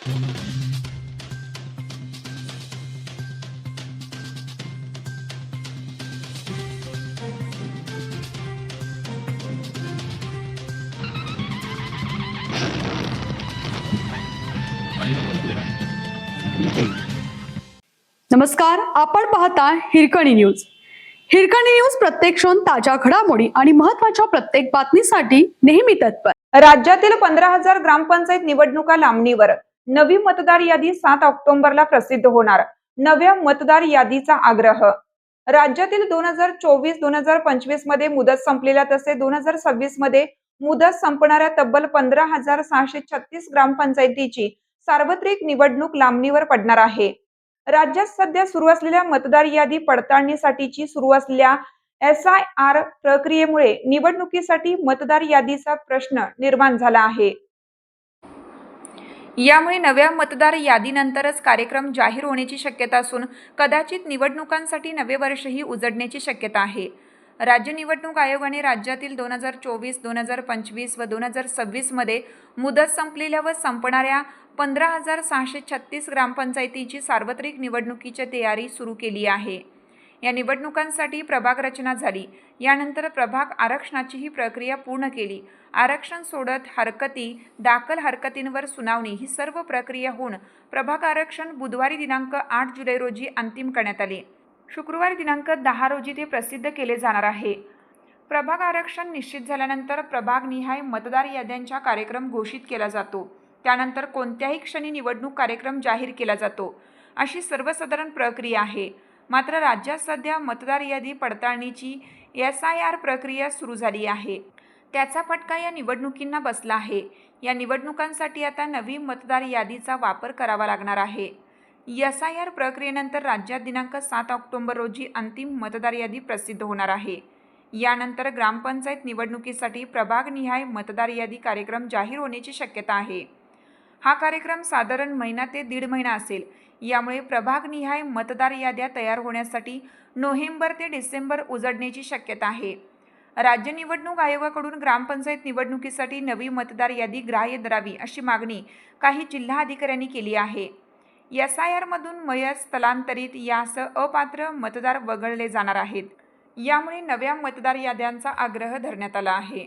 नमस्कार, आपण पाहता हिरकणी न्यूज. हिरकणी न्यूज प्रत्येक क्षण ताज्या घडामोडी आणि महत्त्वाच्या प्रत्येक बातमीसाठी नेहमी तत्पर. राज्यातील 15,000 ग्रामपंचायत निवडणुका लांबणीवर. नवी मतदार यादी 7 ऑक्टोबरला प्रसिद्ध होणार. नव्या मतदार यादीचा आग्रह. राज्यातील 2024-2025 मध्ये मुदत संपलेल्या तसेच 2026 मध्ये मुदत संपणाऱ्या तब्बल 15,636 ग्रामपंचायतीची सार्वत्रिक निवडणूक लांबणीवर पडणार आहे. राज्यात सध्या सुरू असलेल्या मतदार यादी पडताळणीसाठीची सुरू असलेल्या SIR प्रक्रियेमुळे निवडणुकीसाठी मतदार यादीचा प्रश्न निर्माण झाला आहे. यामुळे नव्या मतदार यादीनंतरच कार्यक्रम जाहीर होण्याची शक्यता असून कदाचित निवडणुकांसाठी नवे वर्षही उजडण्याची शक्यता आहे. राज्य निवडणूक आयोगाने राज्यातील 2024, 2025 व 2026 मध्ये मुदत संपलेल्या व संपणाऱ्या 15,636 ग्रामपंचायतीची सार्वत्रिक निवडणुकीची तयारी सुरू केली आहे. या निवडणुकांसाठी प्रभाग रचना झाली. यानंतर प्रभाग आरक्षणाचीही प्रक्रिया पूर्ण केली. आरक्षण सोडत हरकती, दाखल हरकतींवर सुनावणी ही सर्व प्रक्रिया होऊन प्रभाग आरक्षण बुधवारी दिनांक 8 जुलै रोजी अंतिम करण्यात आले. शुक्रवारी दिनांक 10 रोजी ते प्रसिद्ध केले जाणार आहे. प्रभाग आरक्षण निश्चित झाल्यानंतर प्रभागनिहाय मतदार याद्यांचा कार्यक्रम घोषित केला जातो. त्यानंतर कोणत्याही क्षणी निवडणूक कार्यक्रम जाहीर केला जातो, अशी सर्वसाधारण प्रक्रिया आहे. मात्र राज्यात सध्या मतदार यादी पडताळणीची SIR प्रक्रिया सुरू झाली आहे. त्याचा फटका या निवडणुकींना बसला आहे. या निवडणुकांसाठी आता नवी मतदार यादीचा वापर करावा लागणार आहे. SIR प्रक्रियेनंतर राज्यात दिनांक 7 ऑक्टोबर रोजी अंतिम मतदार यादी प्रसिद्ध होणार आहे. यानंतर ग्रामपंचायत निवडणुकीसाठी प्रभागनिहाय मतदार यादी कार्यक्रम जाहीर होण्याची शक्यता आहे. हा कार्यक्रम साधारण महिना ते 1.5 महिना असेल. यामुळे प्रभागनिहाय मतदार याद्या तयार होण्यासाठी नोव्हेंबर ते डिसेंबर उजडण्याची शक्यता आहे. राज्य निवडणूक आयोगाकडून ग्रामपंचायत निवडणुकीसाठी नवी मतदार यादी ग्राह्य धरावी अशी मागणी काही जिल्हा अधिकाऱ्यांनी केली आहे. SIR मधून मयत, स्थलांतरित यासह अपात्र मतदार वगळले जाणार आहेत. यामुळे नव्या मतदार याद्यांचा आग्रह धरण्यात आला आहे.